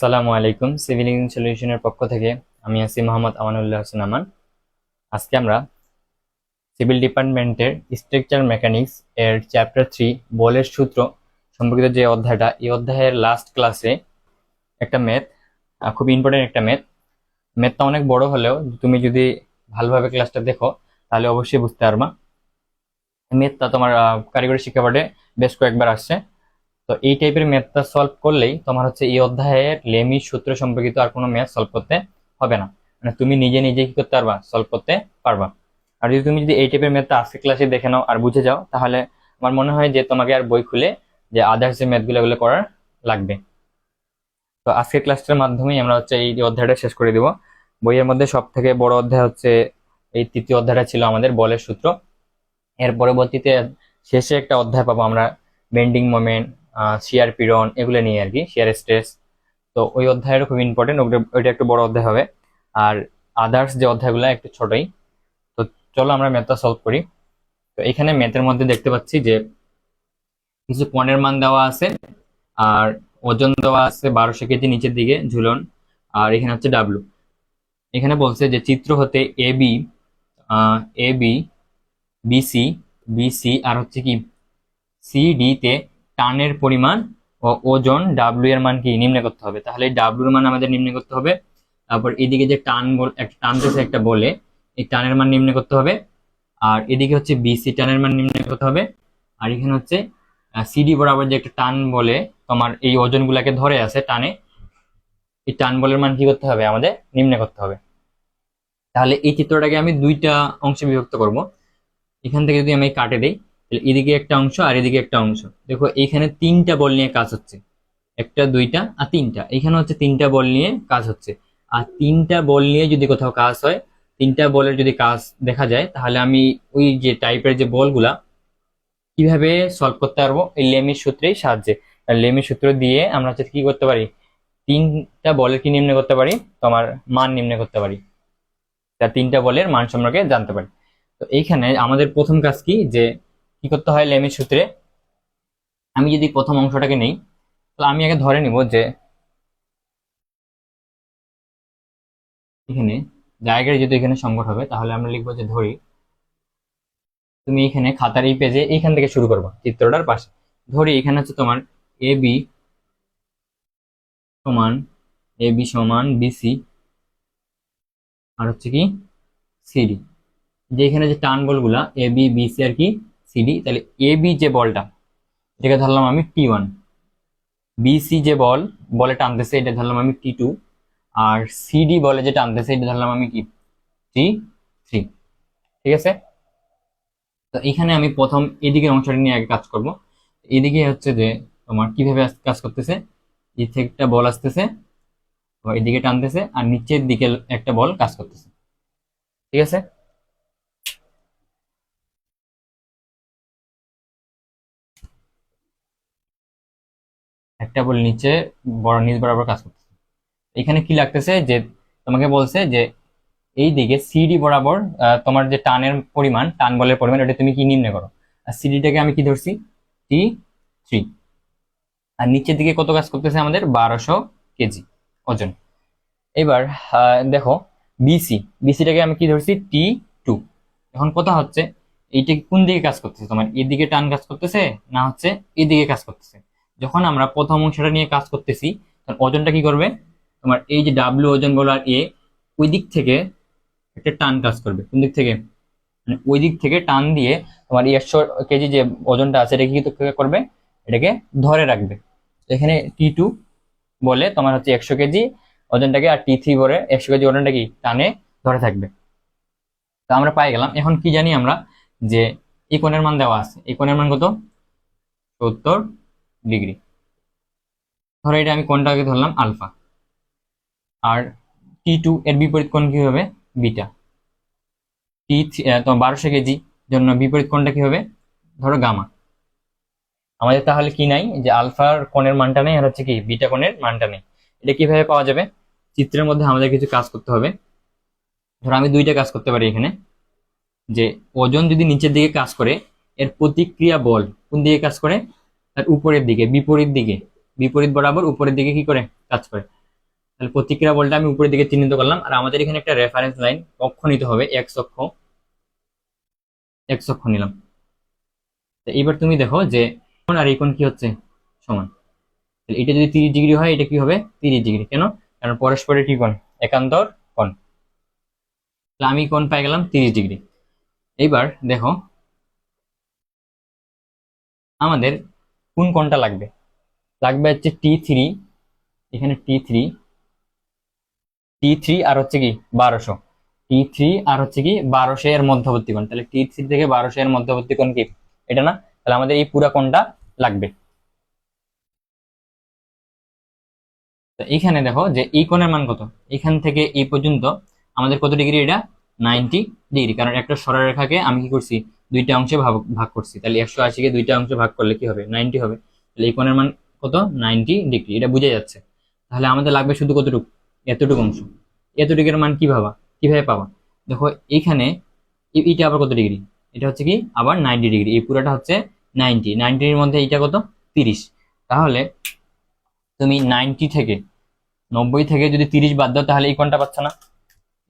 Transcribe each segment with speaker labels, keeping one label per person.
Speaker 1: আসসালামু আলাইকুম। Civil engineering সলিউশনের পক্ষ থেকে আমি আছি মোহাম্মদ আমানুল্লাহ হোসেন আমান। আজকে আমরা সিভিল ডিপার্টমেন্টের স্ট্রাকচার মেকানিক্স এর চ্যাপ্টার 3 বলের সূত্র সম্পর্কিত যে অধ্যায়টা, এই অধ্যায়ের লাস্ট ক্লাসে একটা ম্যাথ, খুব ইম্পর্টেন্ট একটা ম্যাথটা অনেক বড় হলেও তুমি যদি ভালোভাবে ক্লাসটা দেখো তাহলে অবশ্যই বুঝতে পারবা। ম্যাথটা তোমার কারিগরি শিক্ষা বোর্ডে বেশ কয়েকবার আসছে। তো এই টাইপের ম্যাথটা সলভ করলেই তোমার হচ্ছে এই অধ্যায়ের লেমির সূত্র সম্পর্কিত আর কোনো ম্যাথ সলভ করতে হবে না, মানে তুমি নিজে নিজে কি করতে পারবা, সলভ করতে পারবা। আর যদি এই টাইপের ম্যাথটা আজকে ক্লাসে দেখে নাও আর বুঝে যাও, তাহলে আমার মনে হয় যে তোমাকে আর বই খুলে যে আদার্স যে ম্যাথগুলো এগুলো করার লাগবে। তো আজকের ক্লাসটার মাধ্যমেই আমরা হচ্ছে এই অধ্যায়টা শেষ করে দিব। বইয়ের মধ্যে সব থেকে বড় অধ্যায় হচ্ছে এই তৃতীয় অধ্যায়টা ছিল আমাদের বলের সূত্র। এর পরবর্তীতে শেষে একটা অধ্যায় পাবো আমরা বেন্ডিং মোমেন্ট, শিয়ার পীড়ন, এগুলো নিয়ে আর কি, শিয়ার স্ট্রেস। তো ওই অধ্যায়টা খুব ইম্পর্টেন্ট, ওইটা একটু বড় অধ্যায় হবে। আর আদার্স যে অধ্যায়গুলো একটু ছোটই। তো চলো আমরা ম্যাথটা সলভ করি। তো এখানে ম্যাথের মধ্যে দেখতে পাচ্ছি যে কিছু কোণের মান দেওয়া আছে, আর ওজন দেওয়া আছে 1200 কেজি নিচের দিকে ঝুলন, আর এখানে হচ্ছে ডাব্লু। এখানে বলছে যে চিত্র হতে এ বি, বিসি, বিসি আর হচ্ছে কি সিডি তে টানের পরিমাণ ও ওজন ডাব্লিউ এর মান কি নির্ণয় করতে হবে। তাহলে এই ডাব্লিউ এর মান আমাদের নির্ণয় করতে হবে। তারপর এদিকে যে একটা টানতেছে একটা বলে, এই টানের মান নির্ণয় করতে হবে। আর এদিকে হচ্ছে বিসি টানের মান নির্ণয় করতে হবে। আর এখানে হচ্ছে সিডি বরাবর যে একটা টান বলে তোমার এই ওজন গুলাকে ধরে আছে টানে, এই টান বলের মান কি করতে হবে, আমাদের নির্ণয় করতে হবে। তাহলে এই চিত্রটাকে আমি দুইটা অংশে বিভক্ত করব। এখান থেকে যদি আমি কাটে দিই, তাহলে এদিকে একটা অংশ আর এদিকে একটা অংশ। দেখো এইখানে তিনটা বল নিয়ে কাজ হচ্ছে, একটা দুইটা আর তিনটা। এখানে হচ্ছে তিনটা বল নিয়ে কাজ হচ্ছে। আর তিনটা বল নিয়ে যদি কোথাও কাজ হয়, তিনটা বলের যদি কাজ দেখা যায়, তাহলে আমি ওই যে টাইপের যে বলগুলা কিভাবে সলভ করতে পারবো, এই লেমির সূত্রের সাহায্যে। আর লেমির সূত্র দিয়ে আমরা হচ্ছে কি করতে পারি, তিনটা বলের কি নির্ণয় করতে পারি, তোমার মান নির্ণয় করতে পারি, তার তিনটা বলের মান সম্পর্কে জানতে পারি। তো এইখানে আমাদের প্রথম কাজ কি, যে কি করতে হয় লেমির সূত্রে। আমি যদি প্রথম অংশটাকে নেই, তো আমি আগে ধরে নিব যে এখানে জায়গায় যদি এখানে সংকট হবে, তাহলে আমরা লিখবো যে ধরি। তুমি এখানে খাতার এই পেজে এইখান থেকে শুরু করবা চিত্রটার পাশে। ধরি এখানে হচ্ছে তোমার এ বি সমান, এ বি সমান বিসি আর হচ্ছে কি সিডি। যে এখানে যে টান বলগুলা এ বি বিসি আর কি সিডি, তাহলে এ বি যে বলটা, এটাকে ধরলাম আমি টি1। বিসি যে বলে টানতেছে, এটা ধরলাম আমি টি2। আর সিডি বলে যে টানতেছে, এটা ধরলাম আমি কি টি3। ঠিক আছে। তো এখানে আমি প্রথম এদিকে অংশটা নিয়ে আগে কাজ করব। এদিকে হচ্ছে যে তোমার কিভাবে কাজ করতেছে, এই থেকে একটা বল আসতেছে, এদিকে টানতেছে, আর নিচের দিকে একটা বল কাজ করতেছে। ঠিক আছে। একটা বল নিচে নিচ বরাবর কাজ করতেছে। এখানে কি লাগতেছে, যে তোমাকে বলছে যে এই দিকে সিডি বরাবর তোমার যে টানের পরিমাণ, টান বলের পরিমাণ, ওটা তুমি কি নির্ণয় করো। আর সিডিটাকে আমি কি ধরছি, টি3। আর নিচের দিকে কত কাজ করতেছে, আমাদের 1200 কেজি ওজন। এবার দেখো বিসিটাকে আমি কি ধরছি, টি2। এখন কথা হচ্ছে এইটা কোন দিকে কাজ করতেছে, তোমার এদিকে টান কাজ করতেছে না হচ্ছে এদিকে কাজ করতেছে। যখন আমরা প্রথম অংশটা নিয়ে কাজ করতেছি, তখন ওজনটা কি করবে, তোমার এই যে ডাব্লিউ ওজন বলো আর এ, ওই দিক থেকে একটা টান কাজ করবে। কোন দিক থেকে, মানে ওই দিক থেকে টান দিয়ে তোমার 100 কেজি যে ওজনটা আছে এটাকে কি করবে, এটাকে ধরে রাখবে। এখানে টি2 বলে তোমার হচ্ছে 100 কেজি ওজনটাকে, আর টি3 বলে 100 কেজি ওজনটা কি টানে ধরে থাকবে। তো আমরা পাই গেলাম। এখন কি জানি আমরা, যে এই কোণের মান দেওয়া আছে, এই কোণের মান কত, 70 ডিগ্রি। ধরো এটা আমি কোণটাকে ধরলাম আলফা। আর টি2 এর বিপরীত কোণ কি হবে, বিটা। তোমার 1200 কেজি জন্য বিপরীত কোণটা কি হবে, ধরো গামা। আমাদের তাহলে কি নাই, যে আলফার কোণের মানটা নেই, আর হচ্ছে কি বিটা কোণের মানটা নেই। এটা কিভাবে পাওয়া যাবে, চিত্রের মধ্যে আমাদের কিছু কাজ করতে হবে। ধরো আমি দুইটা কাজ করতে পারি এখানে, যে ওজন যদি নিচের দিকে কাজ করে, এর প্রতিক্রিয়া বল কোন দিকে কাজ করে, তার উপরের দিকে, বিপরীত দিকে, বিপরীত বরাবর উপরের দিকে কি করে কাজ করে। তাহলে প্রতিক্রিয়া বলটা আমি উপরের দিকে চিহ্নিত করলাম, আর আমাদের এখানে একটা রেফারেন্স লাইন অক্ষ নিতে হবে, এক্স অক্ষ, এক্স অক্ষ নিলাম। এইবার তুমি দেখো যে কোণ আর এই কোণ কি হচ্ছে সমান। এটা যদি 30 ডিগ্রি হয়, এটা কি হবে 30 ডিগ্রি। কেন? কারণ পরস্পরের কি কোণ? একান্তর কোণ। তাহলে আমি কোণ পাই গেলাম 30 ডিগ্রি। এইবার দেখো আমাদের কোন কোণটা লাগবে। লাগবে হচ্ছে T3, এখানে T3, T3 আর হচ্ছে কি 1200, T3 আর হচ্ছে কি 1200 এর মধ্যবর্তী কোণ। তাহলে T3 থেকে 1200 এর মধ্যবর্তী কোণ কি এটা না? তাহলে আমাদের এই পুরা কোণটা লাগবে। তো এইখানে দেখো যে এই কোণের মান কত, এখান থেকে এই পর্যন্ত আমাদের কত ডিগ্রি? এটা 90 ডিগ্রি। কারণ একটা সরলরেখাকে আমি কি করছি, দুইটা অংশে ভাগ ভাগ করছি। তাহলে 180 কে দুইটা অংশে ভাগ করলে কি হবে? 90 হবে। তাহলে এই কোণের মান কত? 90 ডিগ্রি। এটা বুঝে যাচ্ছে। তাহলে আমাদের লাগবে শুধু কতটুকু? এতটুকু অংশ। এতটুকুর মান কিভাবে পাবা? দেখো এইখানে এইটা আবার কত ডিগ্রি? এটা হচ্ছে কি আবার 90 ডিগ্রি। এই পুরোটা হচ্ছে 90 এর মধ্যে এইটা কত? 30। তাহলে তুমি 90 থেকে যদি 30 বাদ দাও, তাহলে এই কোণটা পাচ্ছ না?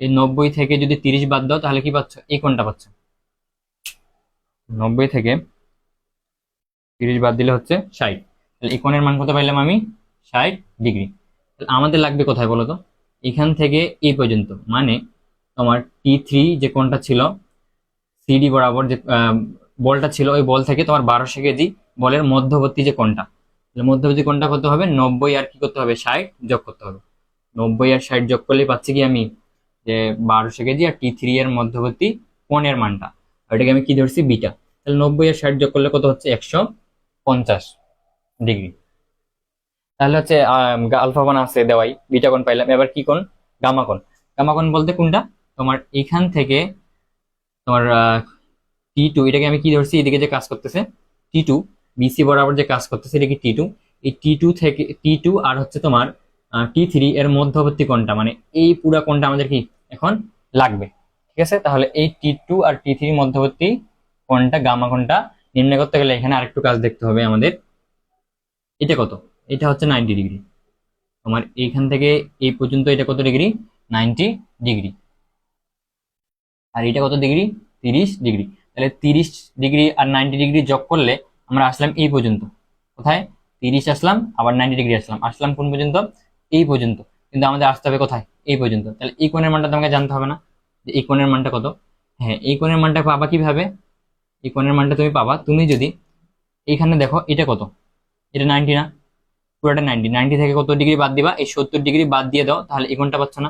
Speaker 1: এই 90 থেকে যদি 30 বাদ দাও, তাহলে কি পাচ্ছ? এই কোণটা পাচ্ছ। 90 থেকে 30 বাদ দিলে হচ্ছে 60। তাহলে এই কোণের মান কত পাইলাম আমি? 60 ডিগ্রি। তাহলে আমাদের লাগবে কোথায় বলো তো? এখান থেকে এই পর্যন্ত, মানে তোমার T3 যে কোণটা ছিল, সিডি বরাবর যে বলটা ছিল, ওই বল থেকে তোমার 1200 কেজি বলের মধ্যবর্তী যে কোণটা, মধ্যবর্তী কোণটা কত হবে? 90 আর কি করতে হবে? 60 যোগ করতে হবে। 90 আর 60 যোগ করলে পাচ্ছি কি আমি? যে 1200 কেজি আর T3 এর মধ্যবর্তী কোণের মানটা। ওইটাকে আমি কি ধরছি? বিটা। তাহলে 90 আর 60 যোগ করলে কত হচ্ছে? 150 ডিগ্রি। তাহলে হচ্ছে আলফা কোণ আছে দেওয়াই, বিটা কোণ পাইলাম। এবার কি কোণ? গামা কোণ। গামা কোণ বলতে কোনটা? তোমার এখান থেকে তোমার T2, এটাকে আমি কি ধরছি? এদিকে যে কাজ করতেছে T2, বিসি বরাবর যে কাজ করতেছে, এটা কি T2। এই T2 থেকে T2 আর হচ্ছে তোমার T3 এর মধ্যবর্তী কোণটা, মানে এই পুরা কোণটা আমাদের কি এখন লাগবে। ঠিক আছে? তাহলে এই T2 আর T3 মধ্যবর্তী কোণটা, গামা কোণটা নির্ণয় করতে গেলে এখানে আরেকটু কাজ দেখতে হবে আমাদের। এটা কত? এটা হচ্ছে 90 ডিগ্রি। তোমার এইখান থেকে এই পর্যন্ত এটা কত ডিগ্রি? 90 ডিগ্রি। আর এটা কত ডিগ্রি? 30 ডিগ্রি। তাহলে 30 ডিগ্রি আর 90 ডিগ্রি যোগ করলে আমরা আসলাম এই পর্যন্ত। কোথায়? 30 আসলাম, আবার 90 ডিগ্রি আসলাম। আসলাম কোন পর্যন্ত? এই পর্যন্ত। কিন্তু আমাদের আসতে হবে কোথায়? এই পর্যন্ত। তাহলে এই কোণের মানটা তোমাকে জানতে হবে না, যে এই কোণের মানটা কত? হ্যাঁ, এই কোণের মানটা পাবা কিভাবে? এই কোণের মানটা তুমি পাবা, তুমি যদি এইখানে দেখো এটা কত? এটা 90 না? পুরোটা 90। 90 থেকে কত ডিগ্রি বাদ দিবা? এই 70 ডিগ্রি বাদ দিয়ে দাও, তাহলে এই কোণটা পাচ্ছ না?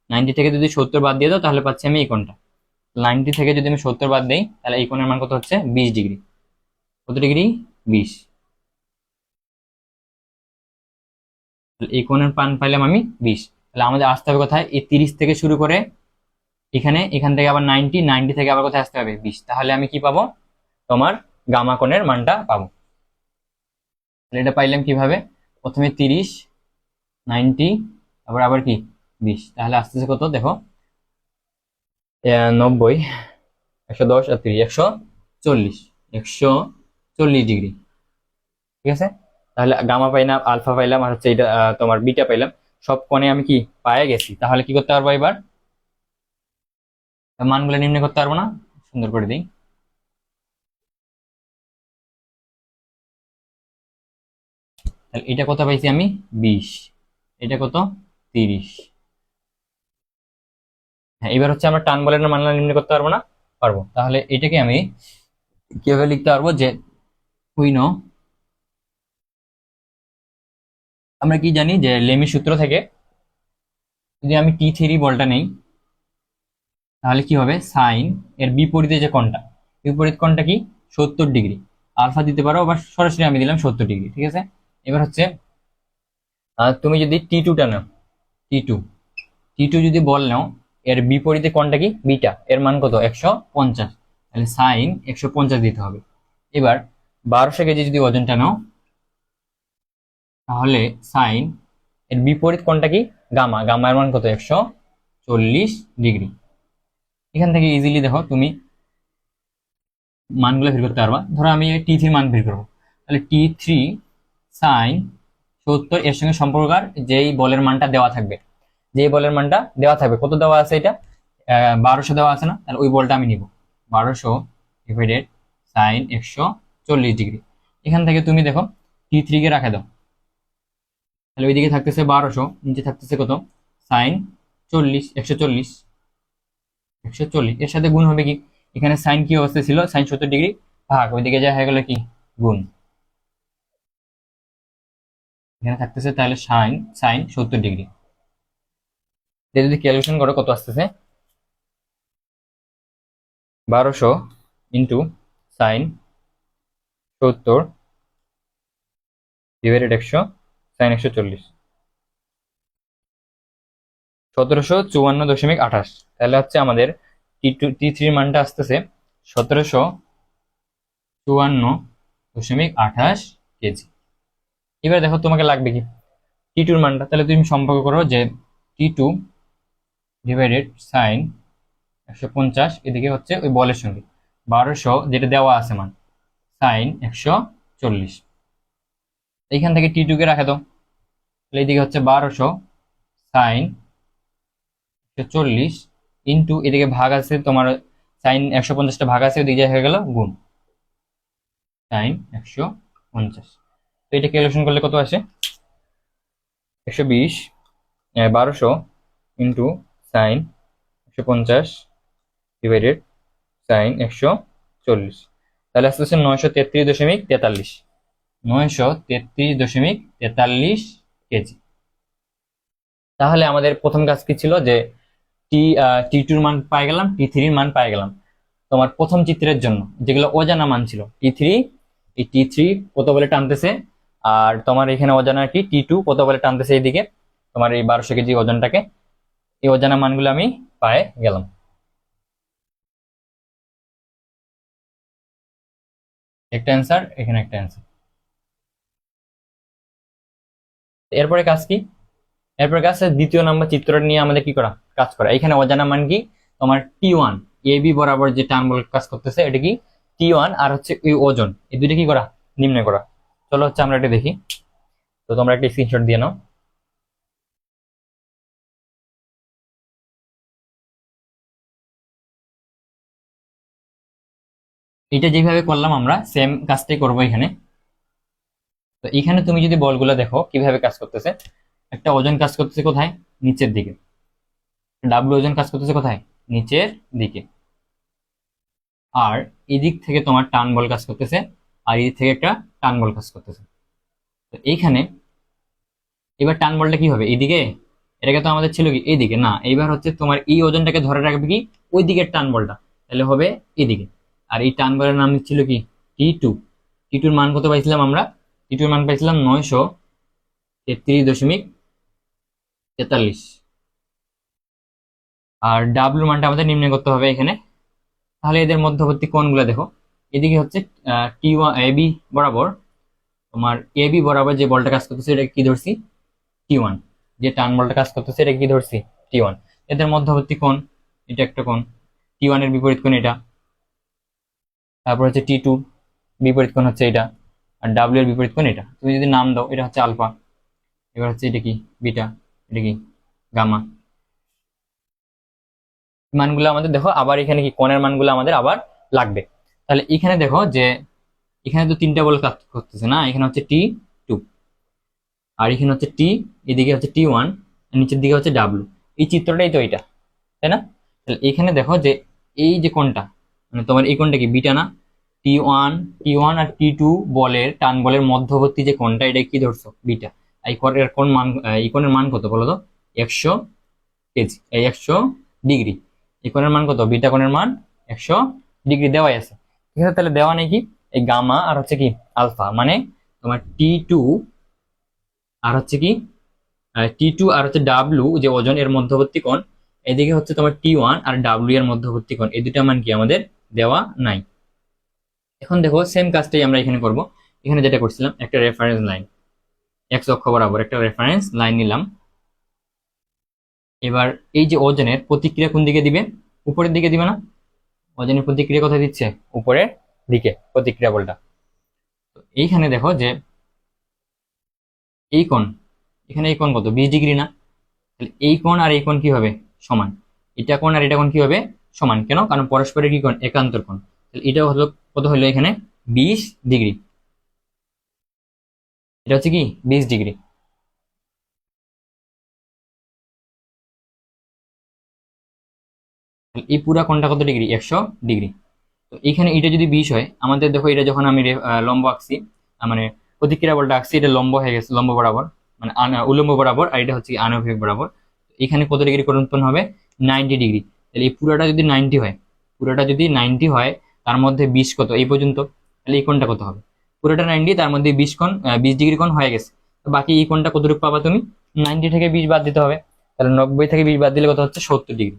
Speaker 1: 90 থেকে যদি 70 বাদ দিয়ে দাও, তাহলে পাচ্ছি আমি এই কোণটা। 90 থেকে যদি আমি 70 বাদ দেই, তাহলে এই কোণের মান কত হচ্ছে? 20 ডিগ্রি। কত ডিগ্রি? 20। এই কোণের মান পাইলাম আমি 20। তাহলে আমাদের আসতে হবে কোথায়? এই 30 থেকে শুরু করে এখান থেকে আবার 90 থেকে আবার কোথায় আসতে হবে? 20। তাহলে আমি কি পাবো? তোমার গামা কোণের মানটা পাবো। তাহলে এটা পাইলাম কিভাবে? প্রথমে 30, 90, আবার আবার কি 20। তাহলে আসতেছে কত দেখো? 90, 110 আর 30, 140, 140 ডিগ্রি। ঠিক আছে? তাহলে গামা পাইলাম, আলফা পাইলাম, আর হচ্ছে এটা তোমার বিটা পাইলাম। সব কোণে আমি কি পায়ে গেছি। তাহলে কি করতে পারবো এবার? মানগুলো নির্ণয় করতে পারবো না? সুন্দর করে দিই। তাহলে এটা কত পাইছি আমি? 20। এটা কত? 30। হ্যাঁ, এবার হচ্ছে আমরা টান বলের মান নির্ণয় করতে পারবো না? পারবো। তাহলে এটাকে আমি কিভাবে লিখতে পারবো? যে উই নো, আমরা কি জানি যে লেমি সূত্র থেকে যদি আমি T3 বলটা নেই, তাহলে কি হবে? সাইন এর বিপরীতে যে কোণটা, বিপরীত কোণটা কি? 70 ডিগ্রি। আলফা দিতে পারো, আবার সরাসরি আমি দিলাম 70 ডিগ্রি। ঠিক আছে? এবার হচ্ছে তুমি যদি T2টা নাও, T2, T2 যদি বল নাও, এর বিপরীতে কোণটা কি? বিটা। এর মান কত? 150। তাহলে সাইন 150 দিতে হবে। এবার 1200 কেজি যদি ওজনটা নাও, তাহলে সাইন এর বিপরীত কোণটা কি? গামা। গামার মান কত? 140 ডিগ্রি। এখান থেকে ইজিলি দেখো তুমি মানগুলো বের করতে পারবা। ধরো আমি T3 মান বের করবো, তাহলে T3 সাইন 70 এর সঙ্গে সম্পর্কার যেই বলের মানটা দেওয়া থাকবে, কত দেওয়া আছে, এটা 1200 দেওয়া আছে না, তাহলে ওই বলটা আমি নিব 1200 ডিভাইডেড সাইন 140 ডিগ্রি। এখান থেকে তুমি দেখো T3 কে রাখা দাও, তাহলে ওইদিকে থাকতেছে 1200, নিচে থাকতেছে কত সাইন 140 এর সাথে গুণ হবে কি, এখানে সাইন কি অবস্থা ছিল, সাইন 70 ডিগ্রি ভাগ ওইদিকে যা হয়ে গেল কি গুণ, এখানে থাকতেছে তাহলে সাইন সাইন 70 ডিগ্রি। যদি ক্যালকুলেশন করো কত আসতেছে, 1200 ইন্টু সাইন 70 ডিভাইডেড 100 সাইন 140, 1754.28। তাহলে হচ্ছে আমাদের T3 মানটা আসতেছে 1754.28 কেজি। এবার দেখো তোমাকে লাগবে কি T2 এর মানটা, তাহলে তুমি সম্পর্ক করো যে T2 ডিভাইডেড সাইন 150, এদিকে হচ্ছে ওই বলের সঙ্গে 1200 যেটা দেওয়া আছে মান সাইন 140, এইখান থেকে T2 কে রাখা দাও, তাহলে এইদিকে হচ্ছে 1200 সাইন 140 ইন্টু এদিকে ভাগ আছে তোমার সাইন 150টা ভাগ আছে, ওদিকে হয়ে গেল গুণ সাইন 150। তো এটা ক্যালকুলেশন করলে কত আসে, 120 1200 ইন্টু সাইন 150 ডিভাইডেড সাইন 140, তাহলে আসতে হচ্ছে 933.43, 933.43 কেজি। তাহলে আমাদের প্রথম কাজ কি ছিল, যে T2 মান পাই গেলাম, T3 মান পাই গেলাম। তোমার প্রথম চিত্রের জন্য যেগুলো অজানা মান ছিল T3, এই T3 কত বলে টানতেছে, আর তোমার এখানে অজানা কি T2 কত বলে টানতেছে, এইদিকে তোমার এই 1200 কেজি ওজনটাকে, এই অজানা মানগুলো আমি পাই গেলাম। একটা অ্যান্সার, এখানে একটা অ্যান্সার। এরপরে কাজ কি, এরপরে কাজ দ্বিতীয় নম্বর চিত্রটা নিয়ে আমাদের কি করা, কাজ করা। এখানে অজানা মান কি, তোমার T1 AB বরাবর যে টান বল কাজ করতেছে, এটা কি T1, আর হচ্ছে এই ওজন, এই দুইটা কি করা, নির্ণয় করা। চলো হচ্ছে আমরা এটা দেখি। তো তোমরা একটা স্ক্রিনশট দিয়ে নাও। এটা যেভাবে করলাম আমরা সেম কাজটাই করবো এখানে। তো এখানে তুমি যদি বলগুলো দেখো কিভাবে কাজ করতেছে, একটা ওজন কাজ করতেছে কোথায়, নিচের দিকে, ডাব্লিউ ওজন কাজ করতেছে কোথায়, নিচের দিকে, আর এদিক থেকে তোমার টান বল কাজ করতেছে, আর এদিক থেকে একটা টান বল কাজ করতেছে। তো এইখানে এবার টান বলটা কি হবে, এইদিকে, এটাকে তো আমাদের ছিল কি এইদিকে না, এইবার হচ্ছে তোমার এই ওজনটাকে ধরে রাখবে কি ওই দিকের টান বলটা, তাহলে হবে এদিকে। আর এই টান বলের নাম ছিল কি T2। T2 এর মান কত পাইছিলাম আমরা, T2 এর মান পাইছিলাম 933.43, আর ডাব্লিউ মানটা আমাদের নির্ণয় করতে হবে এখানে। তাহলে এদের মধ্যবর্তী কোণগুলো দেখো, এদিকে হচ্ছে T1 AB বরাবর, তোমার AB বরাবর যে বলটা কাজ করতেছে এটা কি ধরছি T1, যে টান বলটা কাজ করতেছে এটা কি ধরছি T1। এদের মধ্যবর্তী কোণ এটা একটা কোণ, T1 এর বিপরীত কোণ এটা, তারপর হচ্ছে T2 বিপরীত কোণ হচ্ছে এটা, আর ডাব্লিউ এর বিপরীত কোণ এটা। তুমি যদি নাম দাও, এটা হচ্ছে আলফা, এবার হচ্ছে এটা কি বিটা, এটা কি গামা। মানগুলো আমাদের দেখো আবার এখানে কি কোণের মানগুলো আমাদের আবার লাগবে। তাহলে এখানে দেখো যে এখানে তো তিনটা বল কাজ করতেছে না, এখানে হচ্ছে T2, আর এখানে হচ্ছে T, এদিকে হচ্ছে T1, নিচের দিকে হচ্ছে ডাব্লিউ। এই চিত্রটাই তো এটা, তাই না? তাহলে এখানে দেখো যে এই যে কোণটা, মানে তোমার এই কোণটা কি বিটা না, T1 আর T2 বলের টান বলের মধ্যবর্তী যে কোণটা, এটা কি ধরছো বিটা। এই কোণের কোণ মান, এই কোণের মান কত বলো তো, 100 কেজি, এই 100 ডিগ্রি। এই কোণের মান কত, বিটা কোণের মান 100 ডিগ্রি দেওয়াই আছে, ঠিক আছে? তাহলে দেওয়া নেই কি এই গামা আর হচ্ছে কি আলফা, মানে তোমার T2 আর হচ্ছে কি T2 আর হচ্ছে ডাব্লিউ যে ওজন এর মধ্যবর্তী কোণ, এদিকে হচ্ছে তোমার T1 আর ডাব্লিউ এর মধ্যবর্তী কোণ, এই দুটা মান কি আমাদের দেওয়া নাই। এখন দেখো সেম কাজটাই আমরা এখানে করব। এখানে যেটা করছিলাম, একটা রেফারেন্স লাইন এক্স অক্ষ বরাবর একটা রেফারেন্স লাইন নিলাম। এবার এই যে ওজনের প্রতিক্রিয়া কোন দিকে দিবে, উপরের দিকে দিবে না, ওজনের প্রতিক্রিয়া কোথায় দিচ্ছে, উপরের দিকে প্রতিক্রিয়া বলটা। তো এইখানে দেখো যে এই কোণ, এখানে এই কোণ কত, 20 ডিগ্রি না? তাহলে এই কোণ আর এই কোণ কি হবে, সমান। এটা কোণ আর এটা কোণ কি হবে, সমান। কেন? কারণ পরস্পরের কি কোণ, একান্তর কোণ। তাহলে এটা হলো কত হলো এখানে, 20 ডিগ্রি। এটা হচ্ছে কি 20 ডিগ্রি। এই পুরা কোণটা কত ডিগ্রি, 100 ডিগ্রি। তো এখানে এটা যদি 20 হয়, আমাদের দেখো এটা যখন আমি লম্ব আঁকছি, মানে প্রতিক্রিয়া বলটা আঁকছি, এটা লম্ব হয়ে গেছে, লম্ব বরাবর, মানে উল্লম্ব বরাবর, আর এটা হচ্ছে আনুভূমিক বরাবর। এখানে কত ডিগ্রি কোণ উৎপন্ন হবে, 90 ডিগ্রি। তাহলে এই পুরাটা যদি 90 হয়, পুরাটা যদি 90 হয়, তার মধ্যে 20 কত এই পর্যন্ত, তাহলে এই কোণটা কত হবে, পুরোটা 90, তার মধ্যে 20 ডিগ্রি কোণ হয়ে গেছে। তো বাকি এই কোণটা কতটুকু পাবা তুমি, 90 থেকে 20 বাদ দিতে হবে। তাহলে 90 থেকে 20 বাদ দিলে কত হচ্ছে, 70 ডিগ্রি।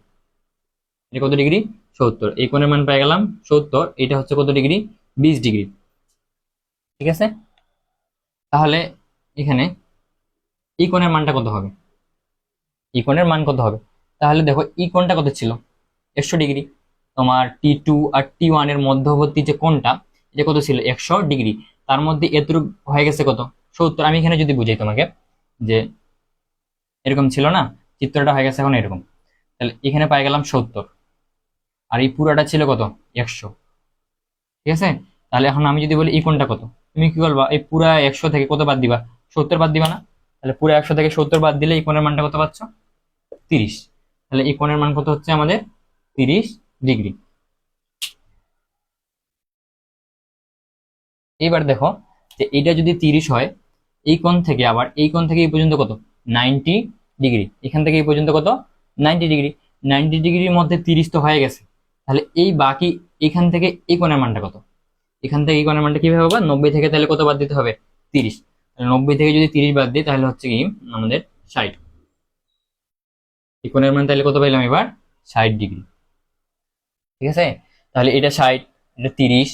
Speaker 1: এটা কত ডিগ্রি, 70। এই কোণের মান পেয়ে গেলাম 70। এটা হচ্ছে কত ডিগ্রি, 20 ডিগ্রি। ঠিক আছে, তাহলে এখানে এই কোণের মানটা কত হবে, এই কোণের মান কত হবে? তাহলে দেখো এই কোণটা কত ছিল, 100 ডিগ্রি। তোমার T2 আর T1 এর মধ্যবর্তী যে কোণটা, এটা কত ছিল, 100 ডিগ্রি। তার মধ্যে এতটুকু হয়ে গেছে কত, 70। আমি এখানে যদি বুঝাই তোমাকে, যে এরকম ছিল না, চিত্রটা হয়ে গেছে এখন এরকম। তাহলে এখানে পাই গেলাম 70, আর এই পুরাটা ছিল কত, 100। ঠিক আছে, তাহলে এখন আমি যদি বলি এই কোণটা কত, তুমি কি বলবা, এই পুরা 100 থেকে কত বাদ দিবা, 70 বাদ দিবা না? তাহলে পুরো 100 থেকে 70 বাদ দিলে এই কোণের মানটা কত পাচ্ছ, 30। তাহলে এই কোণের মান কত হচ্ছে আমাদের, 30 ডিগ্রি। এইবার দেখো যে এটা যদি 30 হয়, এই কোণ থেকে আবার এই কোণ থেকে এই পর্যন্ত কত, 90 ডিগ্রি। এখান থেকে এই পর্যন্ত কত, 90 ডিগ্রি। 90 ডিগ্রির মধ্যে 30 তো হয়ে গেছে। তাহলে এই বাকি এখান থেকে এই কোণের মানটা কত, এখান থেকে এই কোণের মানটা কিভাবে হবে, 90 থেকে তাহলে কত বাদ দিতে হবে, 30। 90 থেকে যদি 30 বাদ দিই, তাহলে হচ্ছে কি আমাদের 60। এই কোণের মান তাহলে কত পাইলাম এবার, 60 ডিগ্রি। ঠিক আছে, তাহলে এটা 60, এটা 30,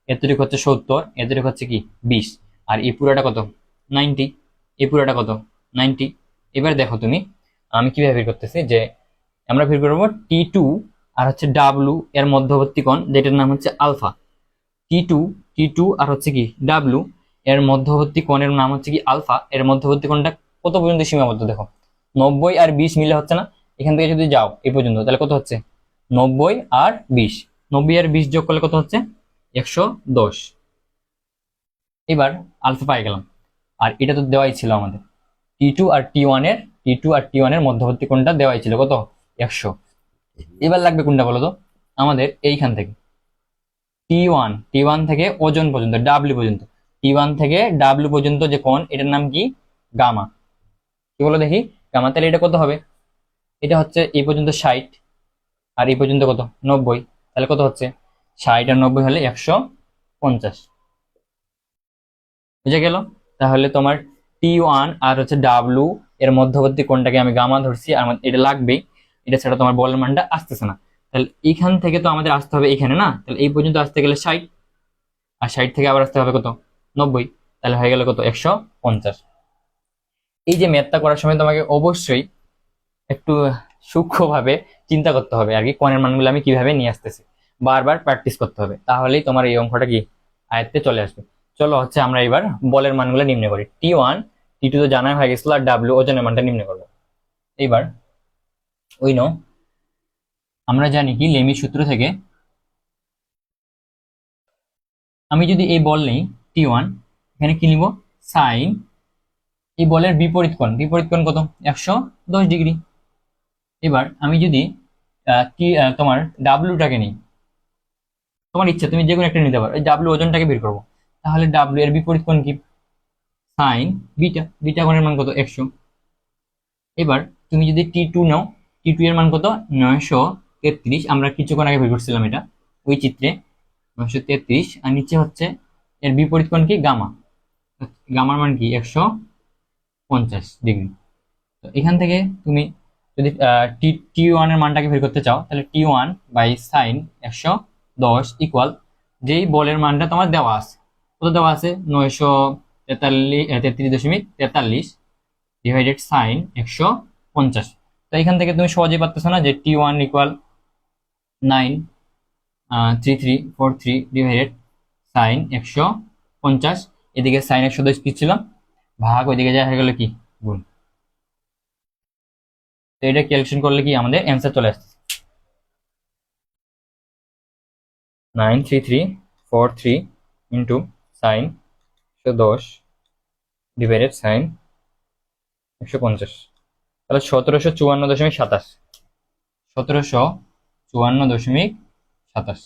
Speaker 1: এতটুকু হচ্ছে 70, এতটুকু হচ্ছে কি 20, আর এই পুরাটা কত, 90। এই পুরাটা কত, 90। এবার দেখো তুমি, আমি কিভাবে বের করতেছি, যে আমরা বের করবো T2 আর হচ্ছে W এর মধ্যবর্তী কোণ, যেটার নাম হচ্ছে আলফা। T2, T2 আর হচ্ছে কি W এর মধ্যবর্তী কোণের নাম হচ্ছে কি আলফা। এর মধ্যবর্তী কোণটা কত পর্যন্ত সীমাবদ্ধ দেখো, 90 আর 20 মিলে হচ্ছে না? এখান থেকে যদি যাও এই পর্যন্ত, তাহলে কত হচ্ছে, 90 আর 20, 90 আর 20 যোগ করলে কত হচ্ছে, 110। এবার আলফা পাই গেলাম, আর এটা তো দেওয়াই ছিল আমাদের, T2 আর T1 এর মধ্যবর্তী কোণটা দেওয়াই ছিল কত, 100। এবার লাগবে কোনটা বলো তো, আমাদের এইখান থেকে টি ওয়ান থেকে ওজন পর্যন্ত, ডাব্লিউ পর্যন্ত, T1 থেকে ডাব্লিউ পর্যন্ত যে কোণ, এটার নাম কি, গামা। কি বলো দেখি, গামা। তাহলে এটা কত হবে, এটা হচ্ছে এই পর্যন্ত 60, আর এই পর্যন্ত কত, 90। তাহলে কত হচ্ছে, 60 আর 90 হলে 150। বুঝে গেল? তাহলে তোমার T1 আর হচ্ছে ডাব্লিউ এর মধ্যবর্তী কোণটাকে আমি গামা ধরছি, আর আমার এটা লাগবেই, এটা ছাড়া তোমার বলের মানটা আসতেছে না। তাহলে এইখান থেকে তো আমাদের আসতে হবে এখানে না, তাহলে এই পর্যন্ত আসতে গেলে 60, আর 60 থেকে আবার আসতে হবে কত, 90। তাহলে হয়ে গেল কত, 150। এই যে ম্যাথটা করার সময় তোমাকে অবশ্যই একটু সূক্ষ্মভাবে চিন্তা করতে হবে আর কি, কোণের মানগুলো আমি কিভাবে নিয়ে আসতেছি, বারবার প্র্যাকটিস করতে হবে, তাহলেই তোমার এই অঙ্কটা কি আয়ত্তে চলে আসবে। চলো হচ্ছে আমরা এবার বলের মানগুলো নির্ণয় করি। T1 T2 তো জানা হয়ে গেছিল, আর ডাব্লিউ ওজনের মানটা নির্ণয় করবো। এইবার ওই নো, আমরা জানি কি লেমি সূত্র থেকে, আমি যদি এই বল নেই T1, এখানে কি নিব, সাইন এই বলের বিপরীত কোণ, বিপরীত কোণ কত, 110 ডিগ্রি। এবার আমি যদি তোমার ডাব্লিউটাকে নিই, তোমার ইচ্ছা তুমি যে কোনো একটা নিতে পারো, এই ডাব্লিউ ওজনটাকে বের করবো। তাহলে ডাব্লিউ এর বিপরীত কোণ কি, সাইন বিটা, বিটা কোণের মান কত, 100। এবার তুমি যদি T2 নাও, T2 এর মান কত, 933। আমরা কিছুক্ষণ আগে বের করছিলাম এটা ওই চিত্রে, 933। আর নিচে হচ্ছে এর বিপরীত কোণ কি, গামা, গামার মান কি, 150 ডিগ্রি। তো এখান থেকে তুমি যদি T1 এর মানটাকে বের করতে চাও, তাহলে T1 বাই সাইন 110 ইকুয়াল, যেই বলের মানটা তোমার দেওয়া আছে, কত দেওয়া আছে, 933.43 ডিভাইডেড সাইন 150। তো এখান থেকে তুমি সহজেই পারতেছো না, যে T1 ইকুয়াল 93343 ডিভাইডেড সাইন 150, এদিকে সাইন 110 কি ছিল, ভাগ ওইদিকে যায় হয়ে গেল কি গুণ। তো এটা ক্যালকুলেশন করলে কি আমাদের অ্যান্সার চলে আসছে 93343 ইন্টু সাইন 110 ডিভাইডেড সাইন 150। তাহলে 1754.27, 1754.27।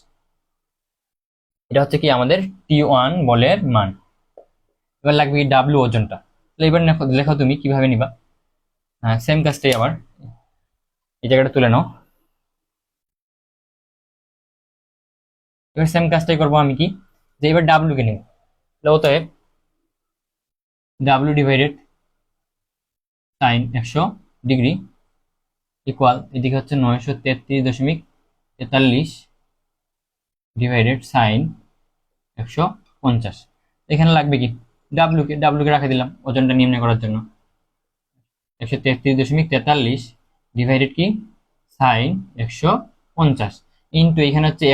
Speaker 1: এটা হচ্ছে কি আমাদের T1 বলের মান। এবার লাগবে কি ডাব্লিউ ওজনটা। তাহলে এবার লেখো তুমি কিভাবে নিবা। হ্যাঁ, সেম কাজটাই আবার এই জায়গাটা তুলে নাও। এবার সেম কাজটাই করবো আমি কি, যে এবার ডাব্লিউ কে নিব। অতএব W divided sign 100 degree equal এদিকে হচ্ছে 933.43 ডিভাইডেড সাইন 150। এখানে লাগবে কি ডাব্লিউ কে রাখা দিলাম ওজনটা নির্ণয় করার জন্য। 133.43 ডিভাইডেড কি সাইন 150 ইন্টু এখানে হচ্ছে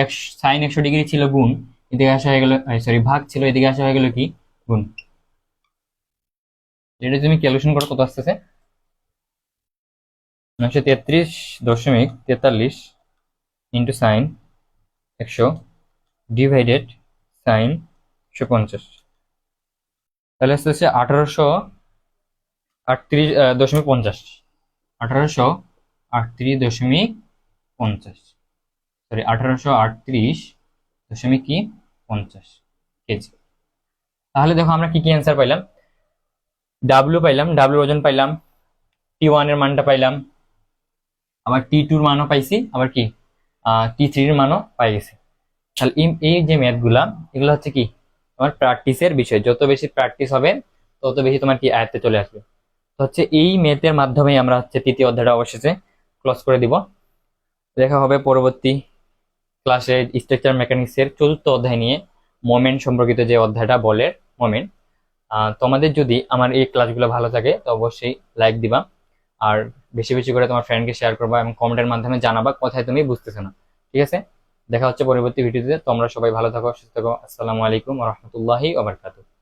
Speaker 1: সাইন 100 ডিগ্রি ছিল গুণ, এদিকে আসা হয়ে গেল, সরি ভাগ ছিল, এদিকে আসা হয়ে গেল কি গুণ। এটা তুমি ক্যালকুলেশন করো কত আসতেছে, 933.43 ইন্টু সাইন 100 ডিভাইডেড সাইন 150। তাহলে আসতেছে 1838.50, 1838.50, সরি 1838.50 কেজি। তাহলে দেখো আমরা কি কি অ্যান্সার পাইলাম। ডাব্লিউ পাইলাম, ডাব্লিউ ওজন পাইলাম, T1 এর মানটা পাইলাম, আবার T2 এর মানও পাইছি, আবার কি T3 এর মানও পাই গেছি। তাহলে এই যে ম্যাথগুলা এগুলো হচ্ছে কি তোমার প্র্যাকটিসের বিষয়, যত বেশি প্র্যাকটিস হবে তত বেশি তোমার কি আয়ত্তে চলে আসবে। তো হচ্ছে এই ম্যাথের মাধ্যমে আমরা হচ্ছে তৃতীয় অধ্যায়টা অবশেষে ক্লোজ করে দিব। দেখা হবে পরবর্তী ক্লাসে স্ট্রাকচার মেকানিক্সের চতুর্থ অধ্যায় নিয়ে, মোমেন্ট সম্পর্কিত যে অধ্যায়টা বলের মোমেন্ট। তোমাদের যদি আমার এই ক্লাসগুলো ভালো থাকে তো অবশ্যই লাইক দিবা, আর বেশি বেশি করে তোমার ফ্রেন্ডকে শেয়ার করবা এবং কমেন্টের মাধ্যমে জানাবা কোথায় তুমি বুঝতেছো না। ঠিক আছে, দেখা হচ্ছে পরবর্তী ভিডিওতে। তোমরা সবাই ভালো থাকো, সুস্থ থাকো। আসসালামু আলাইকুম ওয়া রাহমাতুল্লাহি ওয়া বারাকাতুহু।